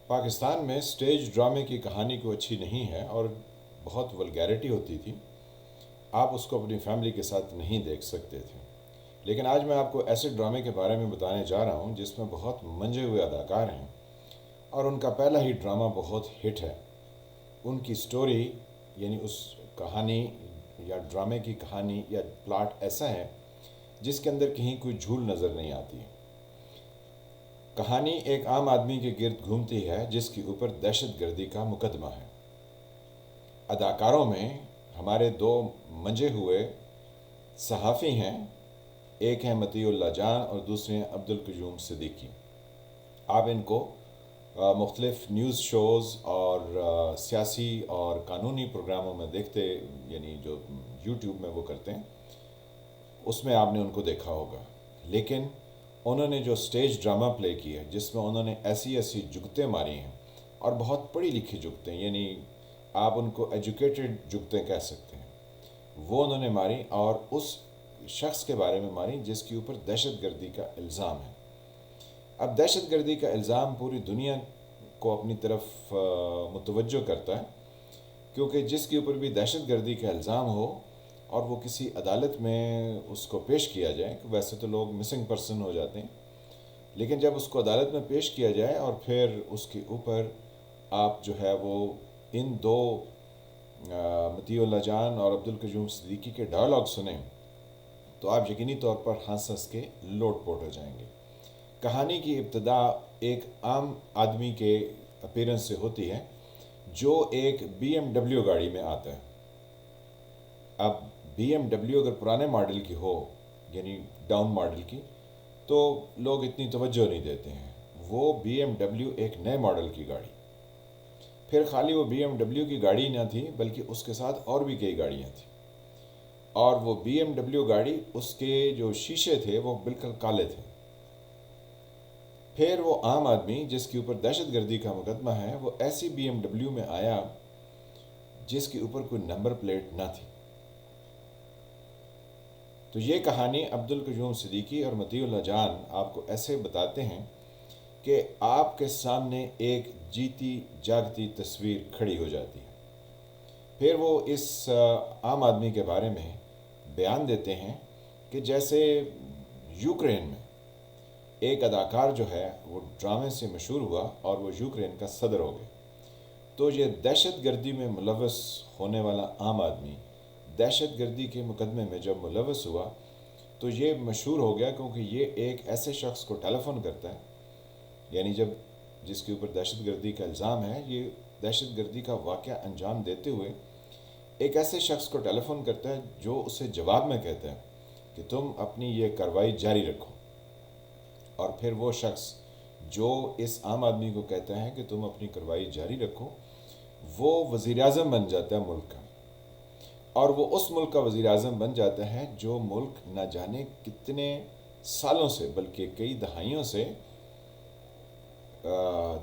پاکستان میں سٹیج ڈرامے کی کہانی کوئی اچھی نہیں ہے اور بہت ولگیرٹی ہوتی تھی. آپ اس کو اپنی فیملی کے ساتھ نہیں دیکھ سکتے تھے. لیکن آج میں آپ کو ایسے ڈرامے کے بارے میں بتانے جا رہا ہوں جس میں بہت منجے ہوئے اداکار ہیں اور ان کا پہلا ہی ڈرامہ بہت ہٹ ہے. ان کی سٹوری یعنی اس کہانی یا ڈرامے کی کہانی یا پلاٹ ایسا ہے جس کے اندر کہیں کوئی جھول نظر نہیں آتی. کہانی ایک عام آدمی کے گرد گھومتی ہے جس کے اوپر دہشت گردی کا مقدمہ ہے. اداکاروں میں ہمارے دو منجے ہوئے صحافی ہیں. ایک ہیں مطیع اللہ جان اور دوسرے ہیں عبدالقیوم صدیقی. آپ ان کو مختلف نیوز شوز اور سیاسی اور قانونی پروگراموں میں دیکھتے، یعنی جو یوٹیوب میں وہ کرتے ہیں اس میں آپ نے ان کو دیکھا ہوگا. لیکن انہوں نے جو سٹیج ڈرامہ پلے کیا جس میں انہوں نے ایسی ایسی جگتیں ماری ہیں اور بہت پڑھی لکھی جگتیں، یعنی آپ ان کو ایجوکیٹڈ جگتیں کہہ سکتے ہیں، وہ انہوں نے ماری اور اس شخص کے بارے میں ماری جس کے اوپر دہشت گردی کا الزام ہے. اب دہشت گردی کا الزام پوری دنیا کو اپنی طرف متوجہ کرتا ہے، کیونکہ جس کے اوپر بھی دہشت گردی کا الزام ہو اور وہ کسی عدالت میں اس کو پیش کیا جائے، ویسے تو لوگ مسنگ پرسن ہو جاتے ہیں، لیکن جب اس کو عدالت میں پیش کیا جائے اور پھر اس کے اوپر آپ جو ہے وہ ان دو مطیع اللہ جان اور عبدالقیوم صدیقی کے ڈائلاگ سنیں تو آپ یقینی طور پر ہنس ہنس کے لوٹ پوٹ ہو جائیں گے. کہانی کی ابتدا ایک عام آدمی کے اپیرنس سے ہوتی ہے جو ایک بی ایم ڈبلیو گاڑی میں آتا ہے. اب بی ایم ڈبلیو اگر پرانے ماڈل کی ہو، یعنی ڈاؤن ماڈل کی، تو لوگ اتنی توجہ نہیں دیتے ہیں. وہ بی ایم ڈبلیو ایک نئے ماڈل کی گاڑی، پھر خالی وہ بی ایم ڈبلیو کی گاڑی نہ تھی بلکہ اس کے ساتھ اور بھی کئی گاڑیاں تھیں. اور وہ بی ایم ڈبلیو گاڑی، اس کے جو شیشے تھے وہ بالکل کالے تھے. پھر وہ عام آدمی جس کے اوپر دہشت گردی کا مقدمہ ہے وہ ایسی بی ایم ڈبلیو میں آیا جس کے اوپر کوئی نمبر پلیٹ نہ تھی. تو یہ کہانی عبدالقیوم صدیقی اور مطیع اللہ جان آپ کو ایسے بتاتے ہیں کہ آپ کے سامنے ایک جیتی جاگتی تصویر کھڑی ہو جاتی ہے. پھر وہ اس عام آدمی کے بارے میں بیان دیتے ہیں کہ جیسے یوکرین میں ایک اداکار جو ہے وہ ڈرامے سے مشہور ہوا اور وہ یوکرین کا صدر ہو گئے، تو یہ دہشت گردی میں ملوث ہونے والا عام آدمی دہشت گردی کے مقدمے میں جب ملوث ہوا تو یہ مشہور ہو گیا، کیونکہ یہ ایک ایسے شخص کو ٹیلی فون کرتا ہے، یعنی جب جس کے اوپر دہشت گردی کا الزام ہے، یہ دہشت گردی کا واقعہ انجام دیتے ہوئے ایک ایسے شخص کو ٹیلی فون کرتا ہے جو اسے جواب میں کہتا ہے کہ تم اپنی یہ کارروائی جاری رکھو. اور پھر وہ شخص جو اس عام آدمی کو کہتا ہے کہ تم اپنی کارروائی جاری رکھو، وہ وزیر اعظم بن جاتا ہے ملک کا. اور وہ اس ملک کا وزیر اعظم بن جاتا ہے جو ملک نہ جانے کتنے سالوں سے بلکہ کئی دہائیوں سے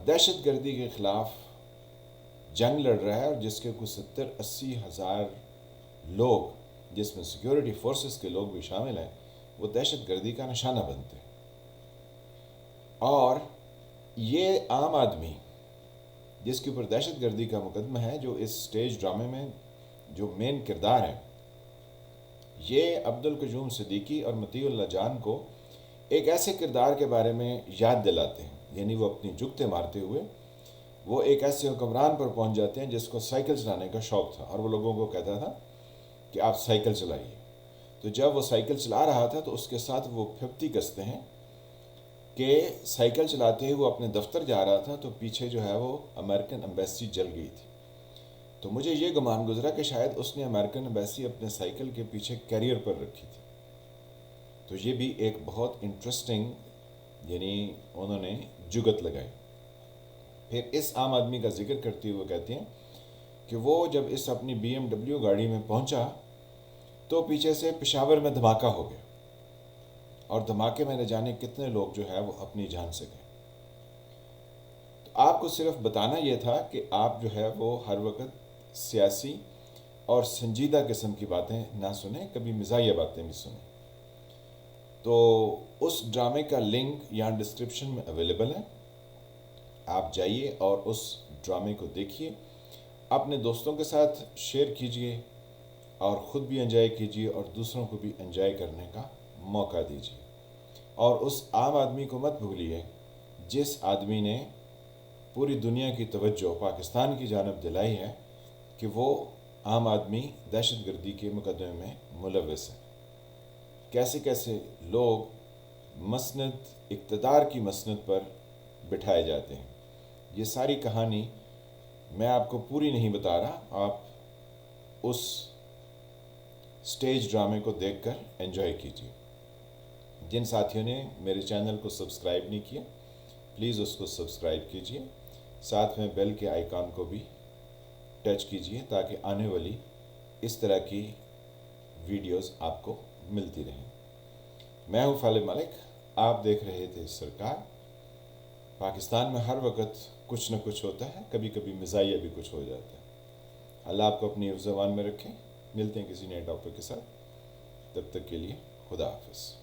دہشت گردی کے خلاف جنگ لڑ رہا ہے، اور جس کے کچھ 70-80 ہزار لوگ، جس میں سیکیورٹی فورسز کے لوگ بھی شامل ہیں، وہ دہشت گردی کا نشانہ بنتے ہیں. اور یہ عام آدمی جس کے اوپر دہشت گردی کا مقدمہ ہے، جو اس سٹیج ڈرامے میں جو مین کردار ہے، یہ عبدالقیوم صدیقی اور مطیع اللہ جان کو ایک ایسے کردار کے بارے میں یاد دلاتے ہیں. یعنی وہ اپنی جگتیں مارتے ہوئے وہ ایک ایسے حکمران پر پہنچ جاتے ہیں جس کو سائیکل چلانے کا شوق تھا اور وہ لوگوں کو کہتا تھا کہ آپ سائیکل چلائیے. تو جب وہ سائیکل چلا رہا تھا تو اس کے ساتھ وہ پھپتی کستے ہیں کہ سائیکل چلاتے ہوئے وہ اپنے دفتر جا رہا تھا تو پیچھے جو ہے وہ امریکن ایمبیسی جل گئی تھی. تو مجھے یہ گمان گزرا کہ شاید اس نے امریکن ایمبیسی اپنے سائیکل کے پیچھے کیریئر پر رکھی تھی. تو یہ بھی ایک بہت انٹرسٹنگ، یعنی انہوں نے جگت لگائی. پھر اس عام آدمی کا ذکر کرتے ہوئے کہتے ہیں کہ وہ جب اس اپنی بی ایم ڈبلیو گاڑی میں پہنچا تو پیچھے سے پشاور میں دھماکہ ہو گیا، اور دھماکے میں نہ جانے کتنے لوگ جو ہے وہ اپنی جان سے گئے. تو آپ کو صرف بتانا یہ تھا کہ آپ جو ہے وہ ہر وقت سیاسی اور سنجیدہ قسم کی باتیں نہ سنیں، کبھی مزاحیہ باتیں بھی سنیں. تو اس ڈرامے کا لنک یہاں ڈسکرپشن میں اویلیبل ہے، آپ جائیے اور اس ڈرامے کو دیکھیے، اپنے دوستوں کے ساتھ شیئر کیجیے اور خود بھی انجوائے کیجیے اور دوسروں کو بھی انجوائے کرنے کا موقع دیجیے۔ اور اس عام آدمی کو مت بھولیے جس آدمی نے پوری دنیا کی توجہ پاکستان کی جانب دلائی ہے کہ وہ عام آدمی دہشت گردی کے مقدمے میں ملوث ہے۔ کیسے کیسے لوگ مسند اقتدار کی مسند پر بٹھائے جاتے ہیں۔ یہ ساری کہانی میں آپ کو پوری نہیں بتا رہا، آپ اس سٹیج ڈرامے کو دیکھ کر انجوائے کیجیے۔ جن ساتھیوں نے میرے چینل کو سبسکرائب نہیں کیا، پلیز اس کو سبسکرائب کیجیے، ساتھ میں بیل کے آئیکن کو بھی ٹچ کیجیے تاکہ آنے والی اس طرح کی ویڈیوز آپ کو ملتی رہیں۔ میں ہوں فالح ملک، آپ دیکھ رہے تھے سرکار۔ پاکستان میں ہر وقت کچھ نہ کچھ ہوتا ہے، کبھی کبھی مزاحیہ بھی کچھ ہو جاتا ہے۔ اللہ آپ کو اپنی حفظ و امان میں رکھیں۔ ملتے ہیں کسی نئے ٹاپک کے ساتھ، تب تک کے لیے خدا حافظ۔